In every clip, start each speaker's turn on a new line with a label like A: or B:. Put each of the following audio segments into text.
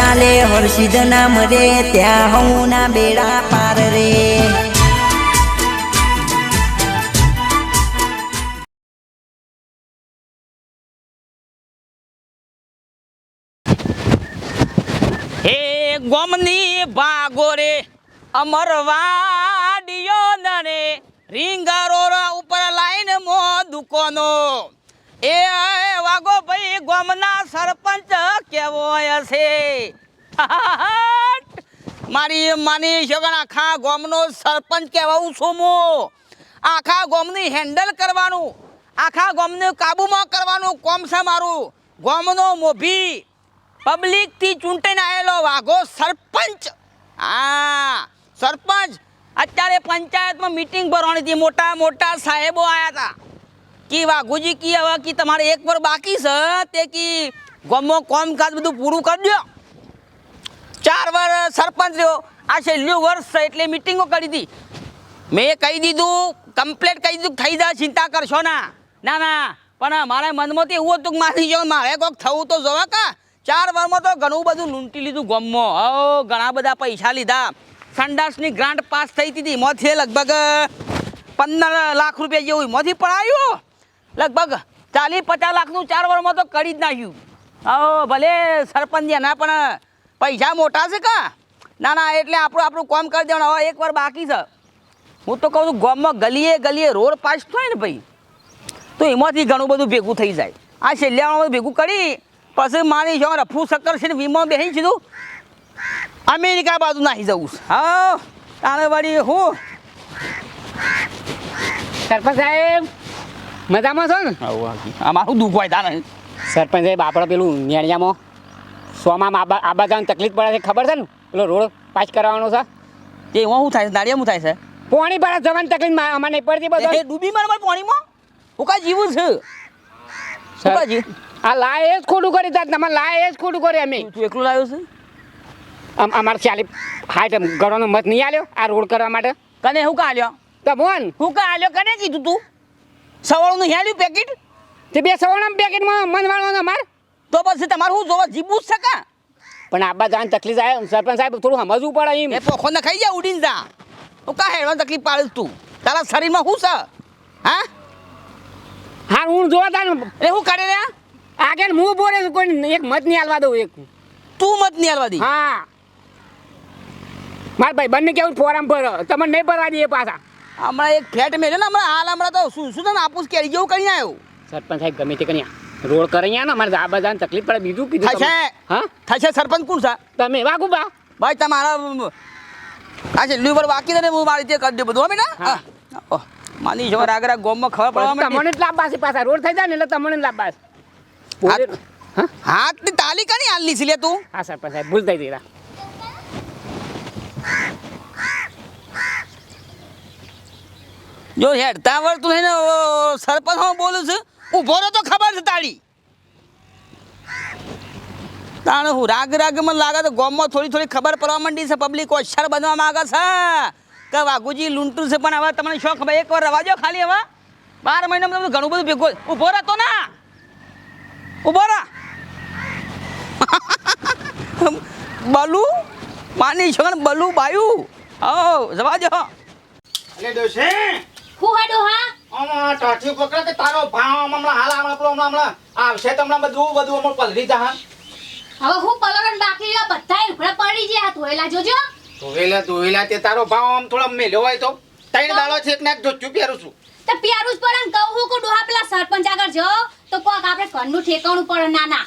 A: ચાલે હર્ષિદ નામ રે ત્યાં હું ના બેડા પાર રે
B: હે ગોમની ભાગો રે અમરવાડિયો નરે રીંગારોરા ઉપર લાઈન મો દુકાનો એ વાગો ભાઈ ગોમના સરપંચ કેવો હશે મારી માની છોકરા આખા ગોમનો સરપંચ કહેવાઉં છું હું આખા ગોમની હેન્ડલ કરવાનું આખા ગોમને કાબૂમાં કરવાનું કોમ છે મારું ગોમનો મોભી પબ્લિક થી ચૂંટાઈને આવેલો વાઘો સરપંચ હા સરપંચ અત્યારે પંચાયતમાં મીટિંગ ભરવાની હતી મોટા મોટા સાહેબો આવ્યા હતા કે વાઘુજી કી હવે કે તમારે એક વાર બાકી છે તે કી ગામમાં કામકાજ બધું પૂરું કરી દો 4 વર્ષ સરપંચ રહ્યો આ છેલ્લું વર્ષ છે એટલે મીટિંગો કરી હતી મેં કહી દીધું કમ્પ્લેટ કહી દીધું થઈ જાય ચિંતા કરશો ના ના ના પણ મારા મનમાંથી એવું હતું કે મારી જો મારે કોઈક થવું તો જોવા કા 4 વર્ષમાં તો ઘણું બધું લૂંટી લીધું ગામમાં હો ઘણા બધા પૈસા લીધા સંડાસની ગ્રાન્ટ પાસ થઈ હતી એમાંથી લગભગ 15 લાખ રૂપિયા જેવું એમાંથી પણ આવ્યું લગભગ 40-50 લાખનું 4 વર્ષમાં તો કરી જ નાખ્યું હો ભલે સરપંચ એના પણ પૈસા મોટા છે કા ના ના એટલે આપણું કામ કરી દેવાનું હવે એક વાર બાકી છે હું તો કહું છું ગામમાં ગલીએ ગલીએ રોડ પાસ થાય ને ભાઈ તો એમાંથી ઘણું બધું ભેગું થઈ જાય આ છેલ્લામાં ભેગું કરી પછી મારી જો રફુ શક્કર છે ને વીમો બેસી સીધું અમેરિકા બાજુ નાખી જવું હા તારે વળી હું
C: સરપંચ સાહેબ મજામાં છો ને
B: અમારું દુઃખ હોય તારે
C: સરપંચ સાહેબ આપણે પેલું નેણિયામાં સોમાં આબા જવાની તકલીફ પડે છે ખબર છે ને પેલો રોડ પાસ કરાવવાનો છે
B: તે એમાં શું થાય છે દાડિયામાં થાય છે
C: પોણી પર જવાની તકલીફ અમારે નહીં પડતી બધું
B: એ ડૂબી મારે પાણીમાં હું કાંઈ જીવું છે શું કાંઈ જીવ
C: આ લાય જ ખોટું કરી તા તમારે લાય જ ખોટું કરી અમે
B: તું એકલું લાવ્યો છે
C: અમારે 40 ઘરોનો મત નહીં આલ્યો આ રોડ કરવા માટે
B: કને હું કાં આલ્યો
C: તમોન
B: હું કાં આલ્યો કને કીધું તું સવારનું હેલ્યું પેકેટ
C: તે 2 સવારના પેકેટમાં મન વાળવાનો અમારે
B: તો પછી તમારે શું જોવા જીવવું જ છે કાં
C: પણ આબા જવાની તકલીફ આવે સરપંચ સાહેબ થોડું સમજવું પડે એમ
B: એ પોખોને ખાઈ જા ઉડીને જા હું કાં હેડવાની તકલીફ પાડે છે તું તારા શરીરમાં શું છે હા
C: હા હું જોવા તા
B: એ શું કાઢે રે
C: આગળ હું બોલે કોઈ એક મત નહીં હાલવા દઉં એક
B: તું મત નહીં હાલવા દી
C: હા માર ભાઈ બંને કેવું ફોરમ પર તમને નહીં ભરવા દઈએ પાછા
B: હમણાં એક ફ્લેટ મેળ્યો ને હમણાં તો શું શું તને આપું કેરી જેવું કરીને આવ્યો
C: સરપંચ સાહેબ ગમે તે કરી રોડ કરી ને અમારે આ બધાને તકલીફ પડે બીજું કીધું
B: થશે
C: હા
B: થશે સરપંચ કોણ છે
C: તમે વાગુ બા
B: ભાઈ તમારા આ છેલ્લી વાર બાકી ને હું મારી રીતે કરી દઉં બધું અમે ને માની જો રાગરા ગોમમાં ખબર પડવા
C: તમને જ લાભ છે પાછા રોડ થઈ જાય ને એટલે તમને જ લાભ
B: હાથની તાલી કની હાલની છે લે તું
C: હા સરપંચ સાહેબ ભૂલ થઈ દીધા
B: જો હેડતા વળતું ને સરપંચ હું બોલું છું ઊભો રહો તો ખબર છે તાળી તાણે હું રાગ મને લાગે તો ગામમાં થોડી ખબર પડવા માંડી છે પબ્લિક હોશિયાર બનવા માંગે છે કે વાઘુજી લૂંટું છે પણ હવે તમને શોખ ભાઈ એકવાર રવા દો ખાલી હવે 12 મહિનામાં તમે ઘણું બધું ભેગું ઊભો રહેતો ના ઊભો રહા બલુ માની છો ને બલુ બાયું હો જવા દો
D: અલે દોશે
E: હું હાડો હા
D: આમાં ટાઠી પકડે કે તારો ભાવ હમણાં હાલ હમણાં આવશે તમને બધું હમણાં પલરી જા
E: હવે હું પલરણ બાકી રહ્યા બધાય ઉભરા પડી ગયા હાથ હોયલા જોજો
D: ધોવેલા તે તારો ભાવ આમ થોડો મેલ્યો હોય તો 3 દાડો છે એક નાક જોચ્યું પહેરું છું
E: તે પ્યારું જ પડે ને કહું હું ડોહા પેલા સરપંચ આગળ જો તો કોક આપણે ઘરનું ઠેકાણું પડે ના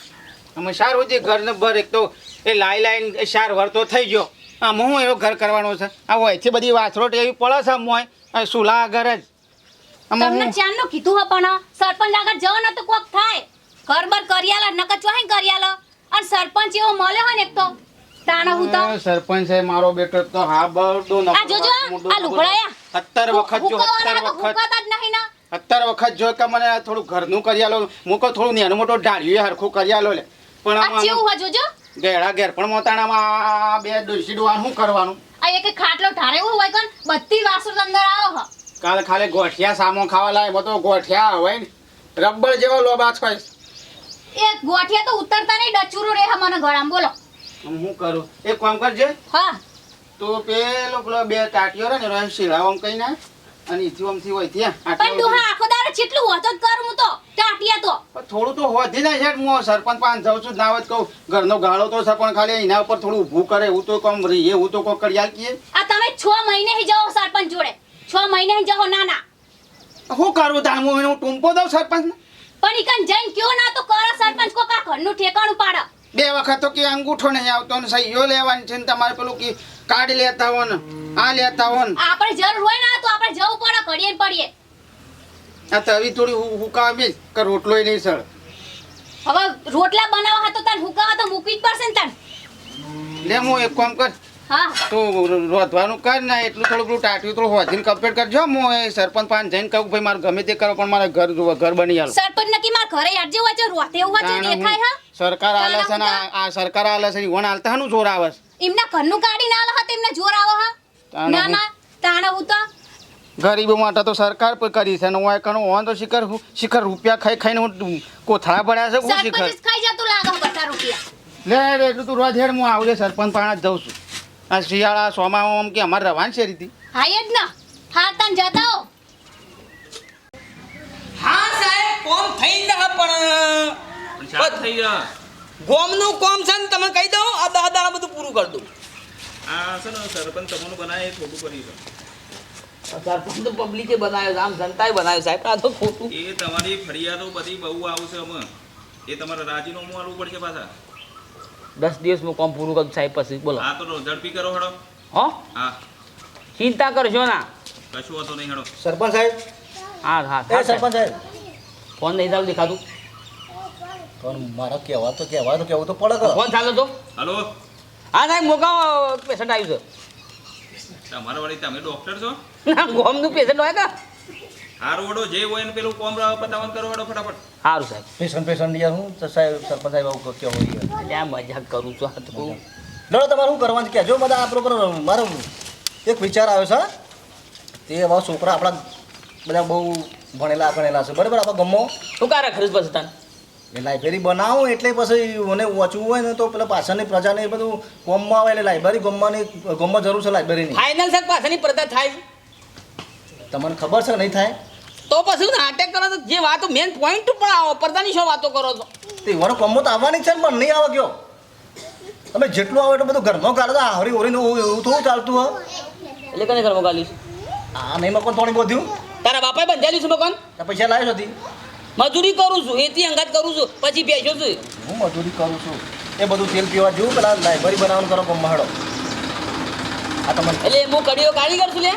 D: અમે સારું છે ઘરને ભર એક તો એ લાઈન શાર વરતો થઈ ગયો આમ હું એવો ઘર કરવાનો છે આ હોયથી બધી વાછરોટ એવી પડે છે મોય સુલા ઘર જ
E: તમને ચાંદનું કીધું હે પણ સરપંચ આગળ જાવ ને તો કોક થાય ઘર બર કરિયાલા નકર ચોહી કરિયાલા અને સરપંચ એવો મળે હોય ને એક તો તાણા હું તો
D: સરપંચ છે મારો બેટો તો હા બડો ન
E: આ જોજો આ લુગડાયા
D: 17 વખત જો 17 વખત જો કે મને થોડું ઘરનું કરિયાલો મૂકો થોડું નેનું મોટો ઢાળ્યું હરખું કરિયાલો લે પણ
E: આ જેવું હે જોજો
D: ગેડા ઘેર પણ મોતાણામાં બે દોશી ડોવાનું શું કરવાનું
E: આ એક ખાટલો ઢારે હોય કોણ બધી વાસો અંદર આવો હ
D: કાલે ખાલી ગોઠિયા સામો ખાવા લાય તો ગોઠિયા હોય ને રબર જેવો લોબા છે
E: એક ગોઠિયા તો ઉતરતા નહીં ડચુરો રે મને ગળામાં બોલો
D: હું કરું એક કામ કરજે
E: હા
D: તો પેલો બે ટાટીઓ રહે ને શીલાવામ કઈ ના અને ઈથી આમથી હોય ત્યાં
E: પણ તું હા આખો દાડો જેટલું હોતો જ કરું હું તો ટાટિયા તો
D: થોડું તો હોધી ના છે હું સરપંચ પાંચ જાઉં છું ના હોય તો કહું ઘરનો ગાળો તો છે પણ ખાલી એના ઉપર થોડું ઊભું કરે એવું તો કોમ રહી એવું તો કોઈ કડિયાલ કીએ
E: આ તમે 6 મહિને હી જાઓ સરપંચ જોડે 6 મહિને હી જાઓ ના
D: શું કરવું તાણ હું ટૂંપો દઉં સરપંચ
E: પણ ઈકન જઈને કયો ના તો કરો સરપંચ કો કા ઘરનું ઠેકાણું પાડ
D: બે વખત તો કે અંગૂઠો નહીં આવતો ને સહીઓ લેવાની છે ને તમારે પેલું કે કાર્ડ લેતા હો ને આ લેતા હો ને
E: આપણે જરૂર હોય ને તો આપણે જવું પડે ઘડીએ ને પડીએ
D: આ તવી થોડી હુકાવા બેસ કે રોટલોય નહીં સર
E: હવે રોટલા બનાવવા હતો તાન હુકાવા તો મૂકવી જ પડશે ને તાન
D: લે હું એક કામ કર
E: હા
D: તો રોધવાનું કર ને એટલું થોડું પેલું ટાટ્યું થોડું હોધીને કમ્પ્લીટ કરજો હું એ સરપંચ પાંચ જઈને કહું ભાઈ મારે ગમે તે કરો પણ મારે ઘર જોવા ઘર બની આલો
E: સરપંચ નકી માર ઘરે યાર જેવું છે રોતે એવું છે દેખાય હા
D: સરકાર આલે છે ને આ સરકાર આલે છે વણ આલતા હાનું જોર આવે છે
E: એમના ઘરનું કાઢી ના આલો હા એમને જોર આવો હા
D: તાણે
E: ના ના તાણે હું તો
D: ગરીબો માટે તો સરકાર પણ કરી છે ને હું કણું હોન તો શિખર રૂપિયા ખાઈ ખાઈને હું કોથળા ભર્યા છે હું શિખર
E: સરપંચ ખાઈ જતું લાગે બધા રૂપિયા
D: લે એટલું તું રોજ હેડ હું આવજે સરપંચ પાણા જ જઉં છું આ શિયાળા સોમામાં કે અમારે રવાન છે રીતિ
E: હા એ જ ના હા તન જતા હો
B: હા સાહેબ કોમ થઈ જા પણ
F: થઈ ગયા
B: ગોમનું કોમ છે ને તમે કહી દો આ દાદા બધું પૂરું કરી દઉં
F: આ છે ને સરપંચ તમને બનાવે એ ખોટું કર્યું છે
B: સરપંચ તો પબ્લિકે બનાવ્યો છે આમ જનતાએ બનાવ્યો સાહેબ આ તો ખોટું
F: એ તમારી ફરિયાદો બધી બહુ આવશે અમે એ તમારે રાજીનામું આલવું પડશે પાછા
B: 10 દિવસમાં કોમ પૂરું કરું સાહેબ પછી બોલો
F: આ તો ઝડપી કરો હેડો
B: હો
F: હા
B: ચિંતા કરશો ના
F: કશું હતો નહીં હેડો
G: સરપંચ સાહેબ
B: હા હા
G: એ સરપંચ સાહેબ
B: ફોન નહીં ચાલુ દેખાતું
G: પણ મારા કહેવા તો કેવું તો પડે
B: ફોન ચાલો તો
F: હલો
B: હા સાહેબ મોકા પેશન્ટ આવ્યું
F: તમારા વળી તમે ડૉક્ટર છો
B: છે ના ગોમનું પેશન્ટ હોય કે
F: હારું વડો જે હોય ને પેલું કોમ પતાવન કરો હેડો ફટાફટ
B: સારું સાહેબ
G: પેશન્ટ યાર હું તો સાહેબ સરપંચ સાહેબ આવું કેવું યાર
B: ત્યાં મજાક કરું છું આ તો કહું
G: લડો તમારે શું કરવાનું છે કહેજો બધા આપણો પર મારો એક વિચાર આવ્યો છે તે હવે છોકરા આપણા બધા બહુ ભણેલા છે બરાબર આપણા ગામમાં
B: શું કારે ખરીદ પછી તને
G: એ લાઇબ્રેરી બનાવું એટલે પછી મને વાંચવું હોય ને તો પેલા પાછળની પ્રજાને એ બધું ગામમાં આવે એટલે લાઇબ્રેરી ગામમાં જરૂર છે લાઇબ્રેરીની
B: ફાઇનલ સાહેબ પાછળની પડતા થાય
G: તમને ખબર છે કે નહીં થાય
B: તો પછી નાટક કરો તો જે વાતો મેન પોઈન્ટ ઉપર આવો પડદાની શું વાતો કરો છો
G: તે એવાનો ગામમાં તો આવવાની જ છે ને પણ નહીં આવે કયો તમે જેટલું આવો એટલું બધું ઘરમાં કાઢો તો આવરી ઓરીને એવું થોડું ચાલતું હોય
B: એટલે કને ઘરમાં ગાલીશ
G: આ નહીં મકાન થોડી બધું
B: તારા બાપાએ બંધાયેલું છે મકાન
G: પૈસા લાવ્યો હતી
B: મજૂરી કરું છું એથી અંગાત કરું છું પછી બેસ્યો છું
G: હું મજૂરી કરું છું એ બધું તેલ પીવા જેવું પેલા લાઇબ્રેરી બનાવવાનું કરો ગામમાં હાડો આ તમને
B: એટલે હું કડીઓ કારીગર છું લે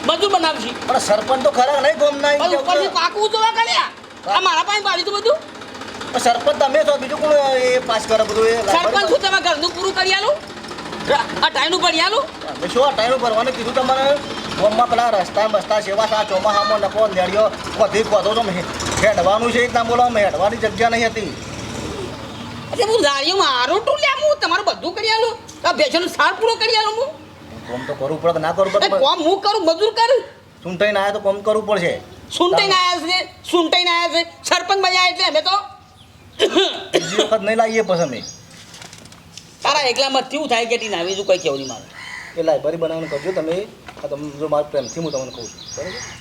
B: મજૂર બનાવશી
G: પણ સરપંચ તો ખરા નહીં ગામના
B: પણ ઉપરથી પાકું જોવા કર્યા આ મારા પાસે પાડી તું બધું
G: સરપંચ તમે છો બીજું કોણ એ પાસ કરે બધું એ
B: સરપંચ છું તમે ઘરનું પૂરું કરી આલું આ ટાઈનું ભરી આલું
G: મેં શું આ ટાઈમ ભરવાનું કીધું તમારે ગામમાં પેલા રસ્તા બસ્તા સેવા સા ચોમાસામાં નકો નેડિયો બધી ખોદો તો હેડવાનું છે એકદમ બોલો હેડવાની જગ્યા નહીં હતી
B: એટલે હું લારીઓ મારું ટું લે હું તમારું બધું કરી આલું આ ભેંસોનો સાર પૂરો કરી આલું હું
G: કોમ તો કરવું પડે કે ના કરવું
B: એ
G: પડે
B: કોમ હું કરું મજૂર કરું
G: ચૂંટાઈને આવ્યા તો કોમ કરવું પડશે
B: સુનટાઈને આવ્યા છે સરપંચ બન્યા એટલે અમે તો
G: બીજી વખત નહીં લાવીએ પછી અમે
B: તારા એકલામાં કેવું થાય કે ના બીજું કંઈ કેવું નહીં મારે
G: એ લાઇબ્રેરી બનાવવાનું કરજો તમે આ તમે જો મારા પ્રેમથી હું તમને કહું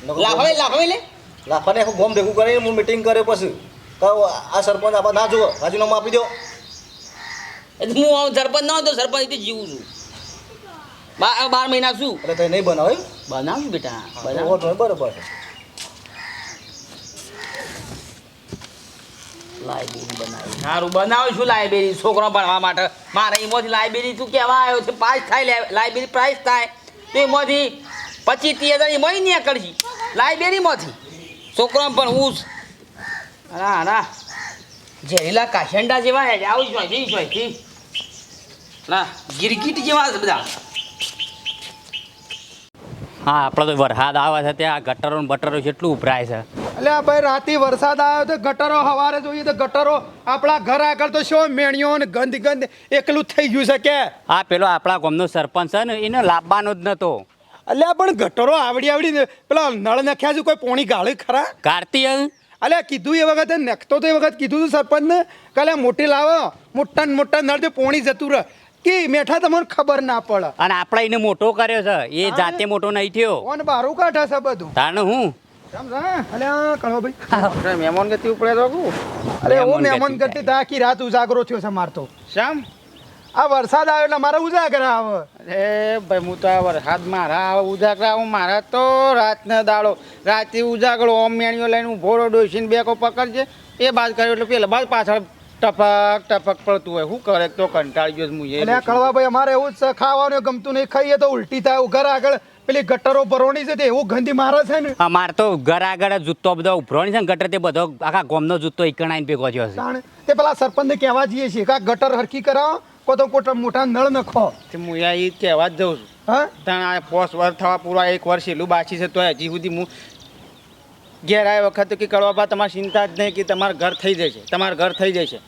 G: છું
B: લાફાવે લે
G: લાફાને આખું ગોમ ભેગું કરીને હું મિટિંગ કરે પછી કહો આ સરપંચ આપણે ના જુઓ રાજીનામું આપી દો
B: એટલે હું સરપંચ ન હોય તો સરપંચ રીતે જીવું છું 12 મહિના શું
G: એટલે તો નહીં બનાવો એમ
B: બનાવું બેટા બનાવ
G: બરાબર છે
B: લાઇબ્રેરી બનાવી સારું બનાવું છું લાઇબ્રેરી છોકરો ભણવા માટે મારે એમાંથી લાઇબ્રેરી તું કહેવા આવ્યો છે પાસ થાય લાઇબ્રેરી પ્રાઇસ થાય તો એમાંથી 25-30 હજાર એમાં નીકળશે લાઇબ્રેરીમાંથી છોકરો ભણવું હા ના ઝેરીલા કાશંડા જેવા આવું જોઈથી ના ગિરગીટ જેવા છે બધા
C: હા આપણે તો વરસાદ આવે છે ત્યાં ગટરો ને બટરો કેટલું ઉભરાય છે
H: એટલે ભાઈ રાતે વરસાદ આવ્યો તો ગટરો સવારે જોઈએ તો ગટરો આપણા ઘર આગળ તો શું મેણીઓ ને ગંદ એકલું થઈ ગયું છે કે
C: આ પેલો આપણા ગામનો સરપંચ છે ને એને લાવવાનો જ નતો
H: અલ્યા પણ ગટરો આવડી પેલા નળ નખ્યા છે કોઈ પોણી ગાળે ખરા
C: કાર્તિક
H: અલ્યા કીધું એ વખતે નખતો તો એ વખત કીધું હતું સરપંચને કે અલ્યા મોટી લાવો મોટા નળ તો પોણી જતું રહે કે મેઠા તમને ખબર ના પડે
C: અને આપણે એને મોટો કર્યો છે એ જાતે મોટો નહીં થયો
H: ઓન બારું કાઢે છે બધું
C: તાણ હું
H: અલ્યા કળો ભાઈ
D: મહેમાન ગતિ ઉપડે તો કહું
H: અરે હું
C: મહેમાન
H: મહેમાન
C: ગતિ
H: કરતી આખી રાત ઉજાગરો થયો છે મારતો
D: શ્યામ
H: આ વરસાદ આવ્યો એટલે મારે ઉજાગરા આવે
D: અરે ભાઈ હું તો આ વરસાદ મારા ઉજાગરા હું મારા તો રાતનો દાડો રાતે ઉજાગરો ઓમ મેણીઓ લઈને ઊભો રહો ડોસીને બેકો પકડજે એ બાદ કર્યો એટલે પેલા બાદ પાછળ ટપક ટપક પડતું હોય શું કરે તો કંટાળી ગયો હું
H: એટલે કળવા ભાઈ અમારે એવું જ છે ખાવાનું ગમતું નહીં ખાઈએ તો ઉલટી થાય ઘર આગળ પેલી ગટરો ભરવાની છે તે એવું ગંદી મારે છે ને
C: અમાર તો ઘર આગળ જૂતો બધો ઉભરો છે ને ગટર તે બધો આખા ગોમનો જૂતો એકણાઈને ભેગો થયો છે
H: તાણે તે પેલા સરપંચને કહેવા જઈએ છીએ કે આ ગટર હરખી કરાવો કો તો કોટા મોટા નળ નખો
D: હું એ કહેવા જ જઉં છું
H: હા
D: ત્યાં આ પોસ વર્ષ થવા પૂરા 1 વર્ષ એટલું બાકી છે તો હજી સુધી હું ઘેર આવ્યા વખત કે કળવા બા તમારે ચિંતા જ નહીં કે તમારું ઘર થઈ જશે તમારું ઘર થઈ જશે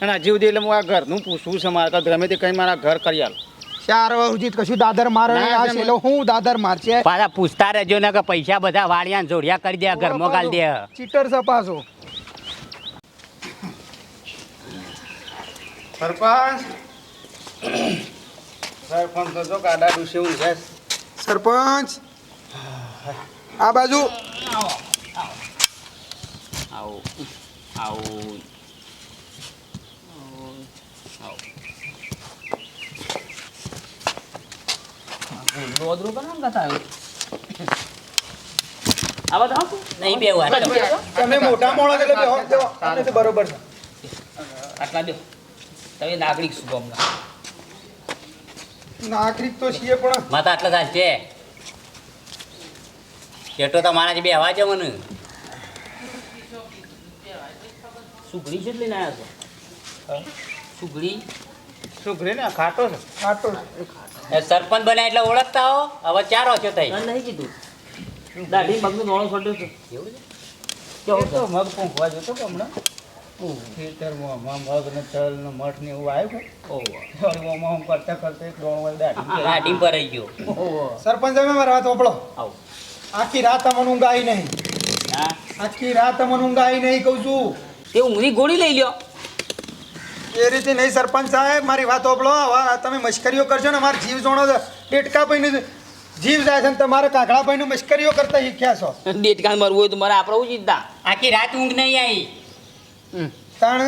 D: અને હજી સુધી એટલે હું આ ઘરનું પૂછવું છે મારે ગમે તે કંઈ મારા ઘર કરી આલો
H: 4 વર્ષ સુધી કશું દાદર મારે
D: ના,
H: આ છેલ્લો હું દાદર મારશે
C: પાછા પૂછતા રહેજો ને કે પૈસા બધા વાળિયા જોડિયા કરી દે ઘરમાં ગાલ દે
H: ચીટર છે પાછો
D: સરપંચ સરપંચ તો ગાડા ડૂસે ઊંઘે
H: સરપંચ આ બાજુ
C: આવો આવો નહીં બે
H: તમે મોટા મોણા એટલે બેહો દેવો આને તો બરોબર છે
B: આટલા દો તમે નાગરિક શું ગામના
H: નાગરિક તો છીએ પણ
C: માતા આટલા થાય છે એટલો તો મારા બે હવા છે મને સુગડી છે લઈને આવ્યા છો સુગડી
D: સુગરી ને ખાટો છે
H: આટો
C: સરપંચ બન્યા એટલે ઓળખતા હો હવે 4 વર્ષો થઈ
B: નહીં કીધું દાઢી મગનું નોણો છોડ્યો છે
D: એ તો મગ પૂંખવા જતો કે હમણાં ખેતરમાં મગ ને તલ ને મઠ ને એવું આવ્યું કે ઓમાં કરતા કરતા એક ડોણ વાળી દાઢી
C: ગાડી પર રહી ગયો
H: સરપંચ અમે મારા વાત ઓપળો
C: આવો
H: આખી રાત અમને ઊંઘ આવી નહીં
C: હા
H: આખી રાત અમને ઊંઘ આવી નહીં કહું છું
B: તે ઊંઘની ગોળી લઈ લ્યો
H: એ રીતે નહીં સરપંચ સાહેબ મારી વાત ઓપળો હવે તમે મશ્કરીઓ કરશો ને અમારા જીવ જોણો છે ટેટકા પૈને જીવ જાય છે ને તમારે કાકડા પૈને મશ્કરીઓ કરતા શીખ્યા છો
B: ડેટકાન મરવું હોય તો મારે આપણે હું ચિંતા
C: આખી રાત ઊંઘ નહીં આવી
H: તાણ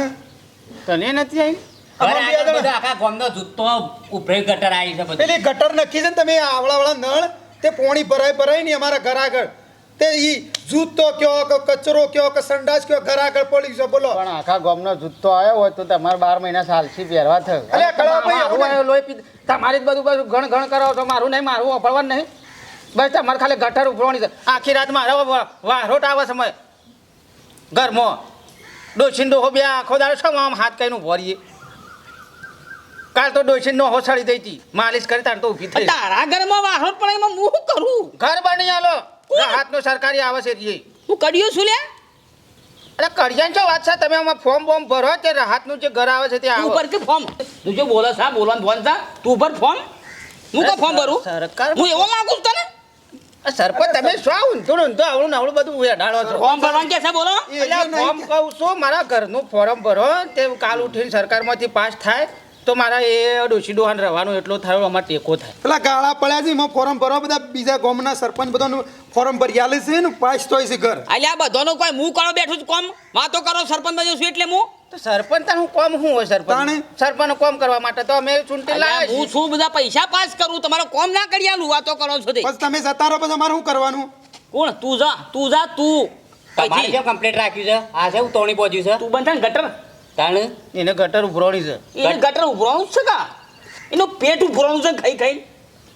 D: તને નથી આવી
C: ઘર આગળ બધો આખા ગામનો જૂતો ઉભરે ગટર આવી છે બધું
H: પેલી ગટર નખી છે ને તમે આવળાવાળા નળ તે પોણી ભરાય નહીં અમારા ઘર આગળ તે ઈ જૂતો કયો કે કચરો કયો કે સંડાસ કયો ઘર આગળ પડી છે બોલો
D: પણ આખા ગામનો જૂતો આવ્યો હોય તો તમારે 12 મહિના સાલથી પહેરવા થયો
H: અલ્યા કળાભાઈ,
D: મારું
H: આપણે-
D: આવ્યો લોહી પી તમારી જ બધું ઘણ ઘણ કરાવો છો મારું નહીં મારું અફળવાનું નહીં બસ તમારે ખાલી ગટર ઉભરવાની છે આખી રાત મારો વારોટ આવે સમય ઘરમાં ડોસીન ડોહો બે આખો દાડો છો આમ હાથ કઈને ઉભો રહીએ કાલ તો ડોસીન નો હોસાડી દઈ હતી માલિશ કરી તાર તો ઊભી થઈ
B: તારા ઘરમાં વાહણ પણ એમાં હું શું કરું
D: ઘર બની આલો હાથનો સરકારી આવે છે રે
B: હું કડિયો છું લે
D: અરે કડિયાન છો વાત છે તમે આમાં ફોર્મ બોમ ભરો તે રાહતનું જે ઘર આવે છે તે
B: તું
D: આવો
B: ઉપર કે ફોર્મ તું જો બોલે છે બોલવાનું ફોન છે તું ઉપર ફોર્મ હું કા ફોર્મ ભરું
D: સરકાર
B: હું એવો માંગુ છું તને
D: સરપંચ તમે શું ઊંધું આવડું ને આવડું બધું વેડાડો છો
B: ફોર્મ ભરવાનું કે છે બોલો
D: એટલે ફોર્મ કહું છું મારા ઘરનું ફોર્મ ભરો તે કાલ ઉઠીને સરકારમાંથી પાસ થાય તો મારા એ ડોશી ડોહાન રહેવાનું એટલો થયો અમારે ટેકો થાય
H: પેલા ગાળા પડ્યા છે એમાં ફોરમ ભરવા બધા બીજા ગામના સરપંચ બધાનું ફોરમ ભરી આલે છે ને પાસ થાય છે ઘર
B: એટલે આ બધાનો કોઈ હું કરો બેઠું છું કોમ વાતો કરો સરપંચ બન્યો છું એટલે હું
D: તો સરપંચ તારું કોમ શું હોય
H: તાણે?
D: સરપંચ સરપંચ કોમ કરવા માટે તો અમે ચૂંટણી
B: અલ્યા,
D: લાવ્યા
B: હું છું બધા પૈસા પાસ કરું તમારો કોમ ના કરી આલું વાતો કરો છો તે
H: પછી તમે જતા રહો પછી અમારે શું કરવાનું
B: કોણ તું જા તું
C: તમારે
B: પછી
C: જો કમ્પ્લીટ રાખ્યું છે આ છે ઉતોણી પહોંચ્યું છે
B: તું બંધ થાય ને ગટર
C: તાણ
D: એને ગટર ઉભરોણી છે
B: એને ગટર ઉભરવાનું જ છે કા એનું પેટ ઉભરવાનું છે ખાઈ ખાઈ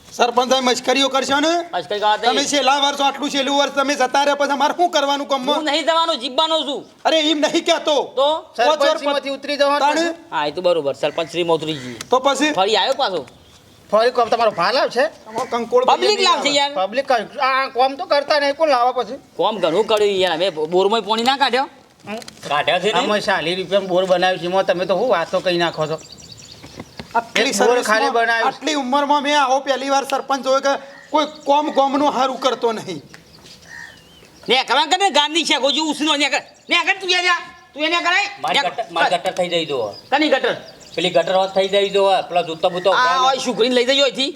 H: સરપંચ સાહેબ મશ્કરીઓ કરશો ને
B: આજકાલ ગાવા
H: તમે છેલ્લા વર્ષ આટલું છેલ્લું વર્ષ તમે જતા રહ્યા પછી અમારે શું કરવાનું
B: હું
H: કમમાં
B: નહીં જવાનો જીવવાનો છું
H: અરે એમ નહીં કહેતો
B: તો
D: સરપંચમાંથી ઉતરી જવાનું
H: તાણે?
D: છે.
B: હા એ તો બરોબર સરપંચ શ્રી મોતરીજી
H: તો પછી
B: ફરી આવ્યો પાછો
D: ફરી કોમ તમારો ભાલ આવશે
H: આમાં કંકોળ
B: પબ્લિક લાવશે યાર
D: પબ્લિક આ કોમ તો કરતા નહીં કોણ લાવવા પછી
B: કોમ ઘણું કર્યું યાર અમે બોરમાં પાણી ના કાઢ્યો
C: કાઢ્યા છે ને
D: આમાં 40 રૂપિયા બોર બનાવ્યું છે એમાં તમે તો શું વાતો કહી નાખો છો
H: આટલી
D: એક બોર ખાલી
H: સર્વિસમાં,
D: બનાવ્યું.
H: આટલી ઉંમરમાં મેં આવો પહેલી વાર સરપંચ જોયો કે કોઈ કોમ ગોમનું હારું કરતો નહીં
B: ને કવા કરે ગાંધી છે ગોજુ ઉસનો ને કર તું જા તું એને કરાય
C: મારી ગટર થઈ જઈ દો
B: કની ગટર
C: પેલી ગટર હોત થઈ જવી જો પેલા જૂતો બૂતો
B: આ ઓય શુકરીને લઈ જજો અહીંથી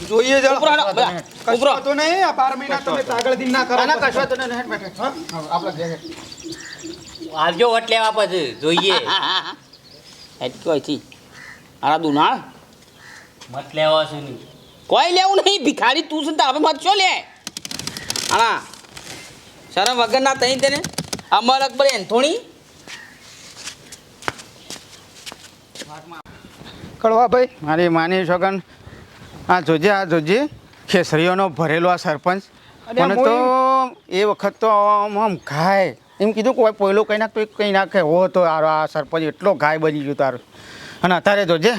H: જોઈએ જરા.
B: ઉપરો હાલો, બધા,
H: કશો
B: ઉપરો.
H: વાંધો નહીં આ 12 મહિના તમે તાગળ દિન ના કરો
D: ના કશો તો નહીં બેઠે
H: હા? આપણે ઘેર.
C: આવજો વટ લેવા પછી જોઈએ
B: હેડકો અહીંથી આરા દુનાળ
C: મત લેવા છે નહીં
B: કોઈ લેવું નહીં ભિખારી તું છે ને તારે મત છો લે આના શરમ વગરના તઈ તેને અમર અકબર એન્થોણી
D: કડવાભાઈ મારી માની છોકન આ જોજે ખેસરીઓનો ભરેલો આ સરપંચ
H: અરે
D: મને તો એ વખત તો આમ ઘાય એમ કીધું કોઈ પહેલો કંઈ નાખ કંઈ નાખે હો તો આ સરપંચ એટલો ઘાય બની ગયો તારો અને અત્યારે જોજે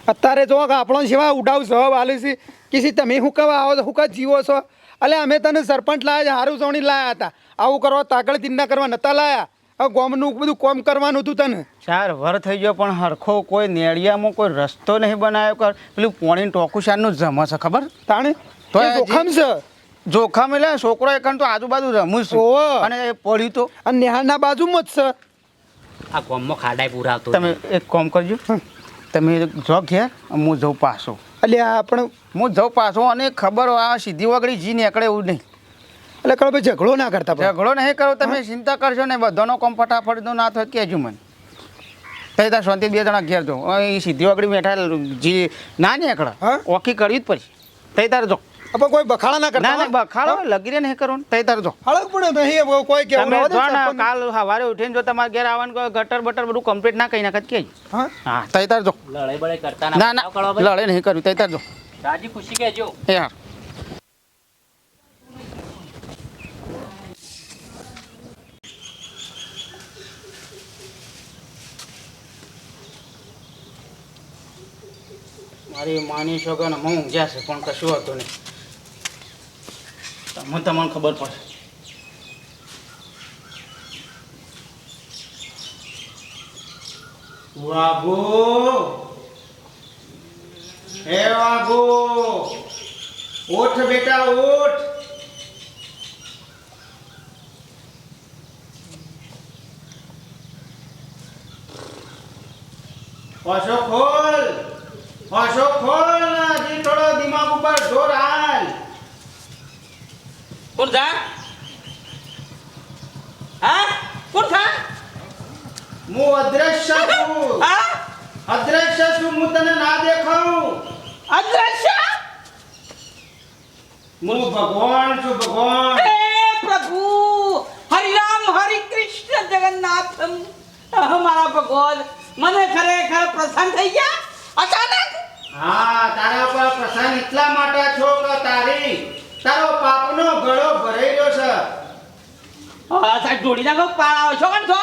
H: અત્યારે જો કે આપણો સેવા ઉડાવ છો વાલી છે કિસી તમે હું કવા આવો છો હું કા જીવો છો અલે અમે તને સરપંચ લાયા છે હારું સોણી લાયા હતા આવું કરવા તાગળ દિનના કરવા નતા લાયા હવે ગોમનું બધું કોમ કરવાનું હતું તને
D: 4 વર થઈ ગયો પણ હરખો કોઈ નેડિયામાં કોઈ રસ્તો નહીં બનાવ્યો કર પેલું પોણી ટોકુશાનનું જમા છે ખબર
H: તાણે
D: તો
H: તો જોખમ છે
D: જોખમ એટલે છોકરો એકન તો આજુબાજુ રમું છું
H: ઓહો.
D: અને એ પડ્યું તો
H: અને નિહાળના બાજુમાં જ છે
C: આ ગામમાં ખાડાય પુરાવતો
D: તમે એક કામ કરજો તમે જો ઘેર હું જઉં પાછો
H: એટલે આ પણ
D: હું જઉં પાછો અને ખબર હોય આ સીધી વગડી જી નીકળે એવું નહીં
H: એટલે કળો ભાઈ ઝઘડો ના કરતા પણ.
D: ઝઘડો નહીં કરો તમે ચિંતા કરશો ને બધાનો કોમ ફટાફટ ના થાય કહેજો મને તઈ તાર શાંતિ 2 જણા ઘેર જો એ સીધી વગડી બેઠા જી ના નીકળે
H: હા?
D: ઓકી કરવી જ પડશે તઈ તાર જો
H: આપણે કોઈ બખાડા ના કરતા
D: ના ના બખાડો લગીરે નહીં કરો ને તઈ તાર જો
H: હળક પણ નહીં કોઈ કેવું
D: તમે
H: ના
D: જો ને
H: હોય
D: કાલ સવારે ઉઠીને જો તમારે ઘેર આવવાનું કોઈ ગટર બટર બધું કમ્પ્લીટ ના કરી નાખત કે
H: હા
D: હા તઈ તાર જો
C: લડાઈ બળાઈ કરતા
D: ના ના લડે નહીં કર્યું તઈ તાર જો
C: રાજી ખુશી કહેજો
D: એ હા મારી માની છોકરાને હું ઊંઘ્યા છે પણ કશું હતું નહીં તમને ખબર પડે વાઘો હે વાઘો ઉઠ બેટા ઉઠ પાછો ખોલ હજી થોડો દિમાગ ઉપર જોર હાલ
B: કોણ થા હા કોણ થા
D: હું અદ્રશ્ય છું
B: હા
D: અદ્રશ્ય છું હું તને ના દેખાઉં
B: અદ્રશ્ય
D: હું ભગવાન છું ભગવાન
B: હે પ્રભુ હરિરામ હરિ કૃષ્ણ જગન્નાથ મારા ભગવાન મને ખરેખર પ્રસન્ન થઈ ગયા અચાનક
D: હા તારા પર પ્રસન્ન એટલા માટે છો કે તારો પાપનો ગળો ભરાઈ ગયો છે
B: સાહેબ જોડી નાખો પાળાવો છો કોણ છો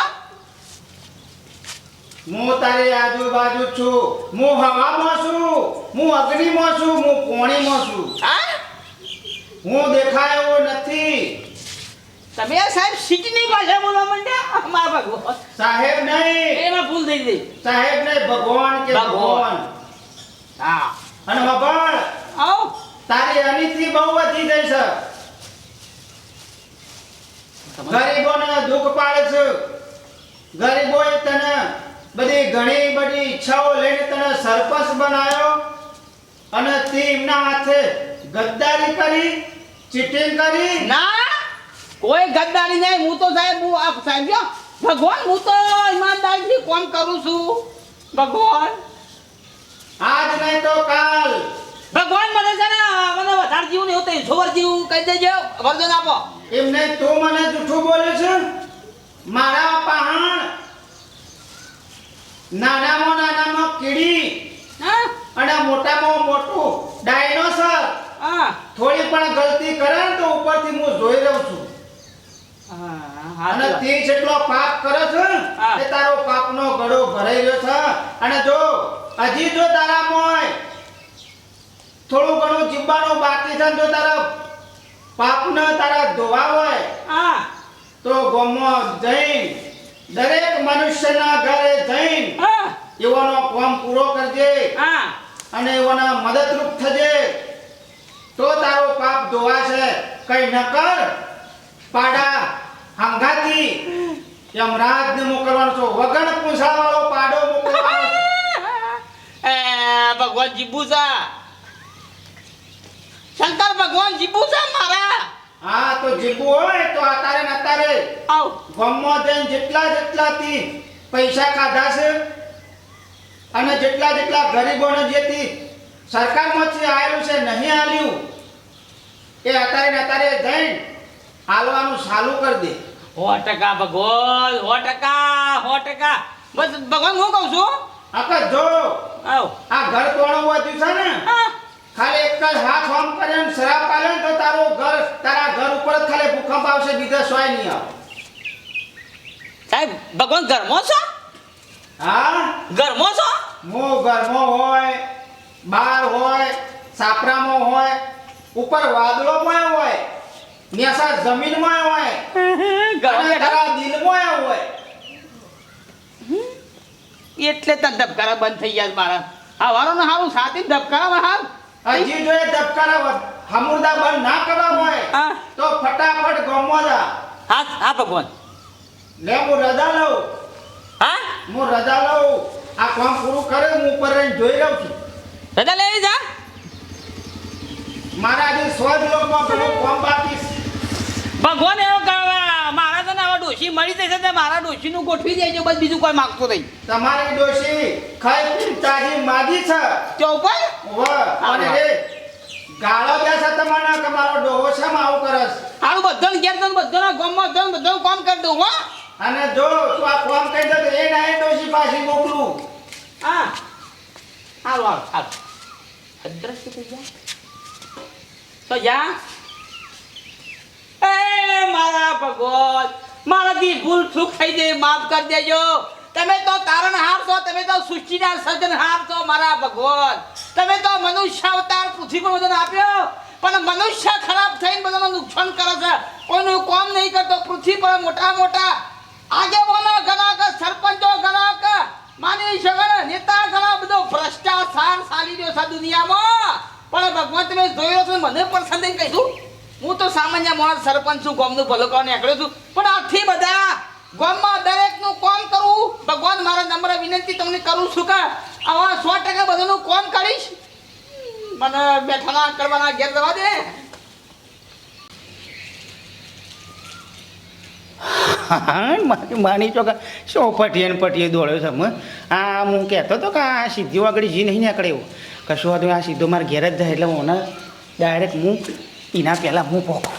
D: હું તારી આજુબાજુ છું હું હવામાં છું હું અગ્નિમાં છું હું પાણીમાં છું
B: હા
D: હું દેખાય એવો નથી
B: તમે આ સાહેબ સિટીની ભાષા બોલવા માંડ્યા મારા ભગવાન
D: સાહેબ નહીં
B: એમાં ભૂલ થઈ ગઈ
D: સાહેબ નહીં ભગવાન કે ભગવાન
B: હા
D: અને ભગવાન
B: આવો
D: તારી અનિતિ બહુ વધી ગઈ છે ગરીબોને દુઃખ પાડે છે ગરીબોએ તને બધી ઘણી બધી ઈચ્છાઓ લઈને તને સરપંચ બનાવ્યો અને તે એમના હાથે ગદ્દારી કરી ચીટિંગ કરી
B: ના કોઈ ગદ્દારી નહીં હું તો સાહેબ હું આ સાહેબ જો ભગવાન હું તો ઈમાનદારીથી કામ કરું છું ભગવાન
D: આજ નહીં તો કાલ
B: ભગવાન મને છે ને મને વધારે જીવું નહીં હોતું 100 વર્ષ જીવું કહી દેજો વરદાન આપો
D: એમને તું મને જૂઠું બોલે છે મારા પહાણ નાનામાં કીડી
B: હા
D: અને મોટામાં મોટું ડાયનોસર
B: હા
D: થોડી પણ ગલતી કરે ને તો ઉપરથી હું જોઈ રહ્યો છું અને
B: હા
D: તે જેટલો પાપ કરે છે ને,
B: હા.
D: તે તારો પાપનો ગળો ભરાઈ રહ્યો છે અને જો હજી જો તારા મોય થોડું ઘણું જીવવાનું બાકી છે ને જો તારા પાપને તારા ધોવા હોય
B: હા
D: તો ગામમાં જઈને દરેક મનુષ્યના ઘરે જઈને
B: હા
D: એવાનો કામ પૂરો કરજે
B: હા
D: અને એવાના મદદરૂપ થજે તો તારો પાપ ધોવાશે કઈ ન કર પાડા હંગાતી યમરાજને મોકલવાનો છો વગણ પૂંછાવાળો પાડો મોકલવાનો છે.
B: એ ભગવાન જીબુ છે શંકર ભગવાન જીબુ છે મારા
D: હા તો જીબુ હોય તો અત્યારે ને અત્યારે
B: આવ
D: ગામમાં જઈને જેટલા પૈસા કાઢા છે અને જેટલા ગરીબોને જેથી સરકારમાંથી આવેલું છે નહીં આલ્યું એ અત્યારે ને અત્યારે જઈને હાલવાનું ચાલુ કરી દે
B: 100% ભગવાન 100% બસ ભગવાન હું કહું છું
D: આખા જો
B: આવ
D: આ ઘર તોડવું હતું છે ને
B: હા.
D: ખાલી એક જ હાથ હોમ કરે ને શરાબ પાલે ને તો તારા ઘર ઉપર જ ખાલી ભૂકંપ આવશે બીજા સોય નહીં આવે
B: સાહેબ ભગવાન ઘરમાં છો
D: હા
B: ઘરમાં છો
D: મો ઘરમાં હોય બાર હોય સાપરામાં હોય ઉપર વાદળોમાં હોય નેસા જમીનમાં હોય
B: ઘરમાં
D: અને
B: બેઠા
D: તારા દિલમાં હોય
B: એટલે તક ધબકારા બંધ થઈ ગયા છે મારા હા વારો ને હારું સાથી ધબકારા હાર
D: હજી જો એ ધબકારા હમુરદા બંધ ના કરવા હોય
B: હા.
D: તો ફટાફટ ગમવા જા
B: હા હા ભગવાન
D: લે હું રજા લઉં
B: હા
D: હું રજા લઉં આ કામ પૂરું કરે હું ઉપર રહીને જોઈ રહ્યો છું
B: રજા લેવી જા
D: મારા હજી 100 જ લોકોમાં ઘણું કામ બાકી છે.
B: ભગવાન એવો કરવા મારા તો હવે ડોશી મળી જશે તે મારા ડોશીનું ગોઠવી દેજો બસ બીજું કોઈ માંગતો નહીં
D: તમારી ડોશી ખાઈ પીને તાજી માજી છે
B: તો ઉપર
D: અને રે ગાળો બેસે તમને કે મારો ડોહો છે માં આવું કરસ
B: હારું બધાને ઘેર તને બધાના ગામમાં બધાનું કામ કરી દઉં હો
D: અને જો તું આ કામ કરી દે તો એ નાય ડોશી પાછી મોકલું
B: હા હારું હારું હારું અદ્રશ્ય થઈ ગયા તો જા એ મારા ભગવાન મારાથી ભૂલ ચૂક થઈ ગઈ માફ કરી દેજો તમે તો તારણહાર છો તમે તો સૃષ્ટિના સર્જનહાર છો મારા ભગવાન તમે તો મનુષ્ય અવતાર પૃથ્વી પર બધાને આપ્યો પણ મનુષ્ય ખરાબ થઈને બધાનું નુકસાન કરે છે કોઈનું કામ નહીં કરતો પૃથ્વી પર મોટા મોટા આગેવાનો ઘણા કે સરપંચો ઘણા કે માની શકો નેતા ઘણા બધો ભ્રષ્ટાચાર ચાલી રહ્યો છે દુનિયામાં પણ ભગવાન તમે જોયો છો મને પસંદ નહીં કહી દઉં હું તો સામાન્ય માણસ સરપંચ છું ગામનું ભલું કરવા નીકળ્યો છું પણ આથી બધા ગામમાં દરેકનું કામ કરવું ભગવાન મારા નમ્ર વિનંતી તમને કરું છું કે આવા 100% બધાનું કામ કરીશ મને બેઠાના કરવાના ઘેર જવા દે
D: માની ચોક શું પટીએ દોડ્યો છે આ હું કહેતો હતો કે આ સીધી આગળ જી નહીં નીકળે એવું કશું હતું આ સીધો મારા ઘેર જ જાય એટલે હું ડાયરેક્ટ હું એના પહેલાં હું પોખું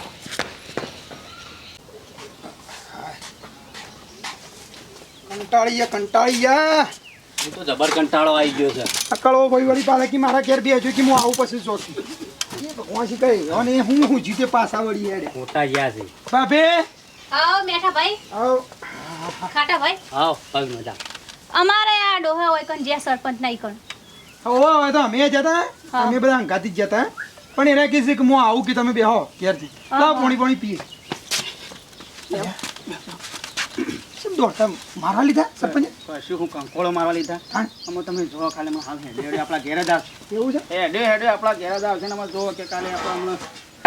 H: કંટાળીયા
C: હું તો જબર કંટાળો આવી ગયો છે
H: અકળો ભાઈ વળી પાલે કે મારા ઘેર બેજો કે હું આવું પછી જોશું એ ભગવાન શી કહે અને હું જીતે પાછા વળી હેડે
C: મોટા ગયા છે
H: બાબે
E: આવો મેઠા ભાઈ
H: આવ
E: ખાટા ભાઈ
C: આવ પગ મજા
E: અમારે આ ડોહા હોય કન જે સરપંચ નહીં કણ
H: હવે તો અમે જતા
E: હા.
H: અમે બધા હંગાતી જ જતા પણ એને કહે છે કે હું આવું કે તમે બેહો ઘેરથી લાવ પાણી પીએ કેમ દોડતા મારા લીધા સરપંચ
D: શું હું કંકોળો મારવા લીધા
H: હા.
D: આમાં તમે જો ખાલી હાલ હેડે આપણા ઘેર જ આવશે
H: એવું છે
D: હેડે આપણા ઘેર જ આવશે ને આમાં જો કે કાલે આપણે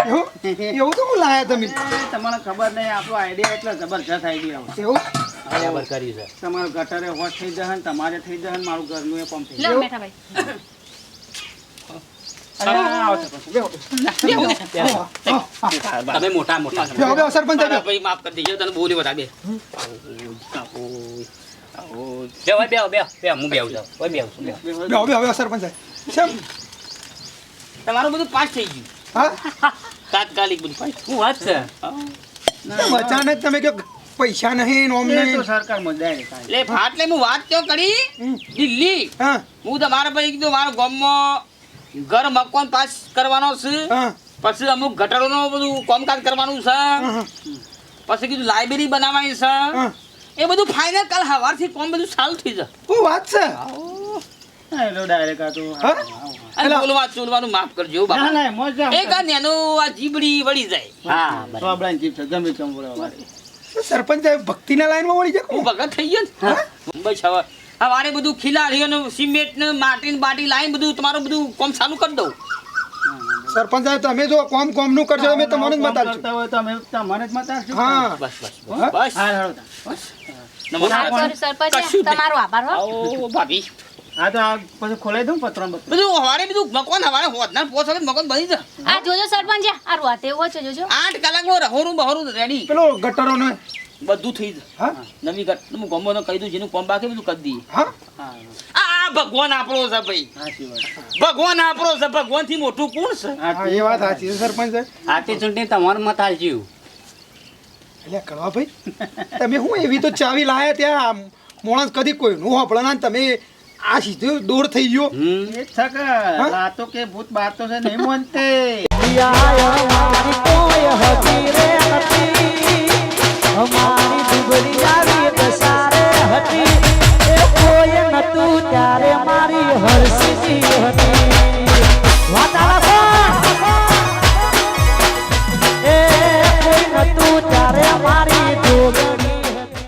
H: એવું એવું તો હું લાયા તમે
D: તમને ખબર નહીં આપણો આઈડિયા એટલે જબરજસ્ત આઈડિયા આવે
H: એવું
C: બરાબર કર્યું છે
D: તમારું ગટરે હોટ થઈ જશે ને તમારે થઈ જશે ને મારું ઘરનું એ પંપ થઈ
E: લો મેઠા ભાઈ
C: તમે મોટા મોટા
H: બેહો બેહો સરપંચ સાહેબ, બેહો.
B: ભાઈ માફ કરી દેજો તને બોલી વધારે બે
C: બે હું બેહું છું બેહું છું
H: બેહો બેહો બેહો સરપંચ સાહેબ કેમ
B: તમારું બધું પાસ થઈ ગયું
H: હા
B: તાત્કાલિક બધું પાસ
C: શું વાત છે
H: કેમ અચાનક તમે કે પૈસા નહીં નોમ
D: એ તો
H: નહીં
D: સરકારમાં જાય કાંઈ.
B: એટલે ફાટલે હું વાત ક્યાં કરી દિલ્હી
H: હા
B: હું તમારા ભાઈ કીધું મારા ગામમાં ઘર મકાન પાસ કરવાનો છે
H: હા
B: પછી અમુક ગટરોનો બધું કામકાજ કરવાનું છે
H: હા
B: પછી કીધું લાઇબ્રેરી બનાવવાની છે
H: હા
B: એ બધું ફાઇનલ કાલ સવારથી કામ બધું ચાલુ થઈ જાય
H: શું વાત છે
D: એલો ડાયરેક્ટ આ તો
H: હા
B: અને બોલવાનું માફ કરજો
D: ના
B: બાપા
D: ના મોજ જામ.
B: એક આ નેનું આ જીબડી વળી જાય
C: હા બરાબર
D: સોબડાની જીભ છે ગમે તેમ બોલાવા વાળી.
H: સરપંચ સાહેબ ભક્તિના લાઈનમાં વળી
B: હું
H: જાય
B: ભગત થઈ ગયો ને બસ હવે વારે બધું ખીલાડીઓ ને સિમેન્ટ ને માટી ને બાટી લાઈન બધું તમારું બધું કામ ચાલુ કરી દઉં
H: સરપંચ સાહેબ તમે જો કોમ નું કરશો અમે તમને જ મત આપશું
D: કરતા હોય તો અમે તમારે જ મત આપશું.
H: હા
B: બસ બસ
H: હા?
B: બસ
D: હા, હાલો તા.
B: નમસ્કાર
E: સોરી સરપંચ
B: કશું જ નહીં.
E: તમારો આભાર હો
B: આવો ભાભી
D: હા તો આ પછી ખોલાઈ દઉં પતરા બધું
B: બધું હવારે બધું મકાન હવારે હોદના પોસ વખત મકાન બની જાય
E: આ જોજો સરપંચ આ રોતે એવો છે જોજો
B: 8 કલાકમાં રહોરું બહોરું રેડી
H: પેલો ગટરો ને
B: બધું થઈ જાય
H: હા
B: નવી ઘટ હું ગમો કહી દઉં જેનું કોમ બાકી બધું કરી દઈએ
H: હા
B: આ ભગવાન આપણો છે ભાઈ
D: સાચી વાત
B: ભગવાન આપણો છે ભગવાન થી મોટું કોણ છે
H: હા એ વાત સાચી છે સરપંચ સાહેબ
C: આથી ચૂંટણી તમારું મત હાલજ્યું
H: એટલે કરવા ભાઈ તમે હું એવી તો ચાવી લાયા ત્યાં માણસ કદી કોઈનું હોપળા ના તમે આ સીધું દૂર થઈ ગયો
D: એ જ છે કે વાતો કે ભૂત બાતો છે નહીં માનતે
A: હમારી દુબરી આવી દશા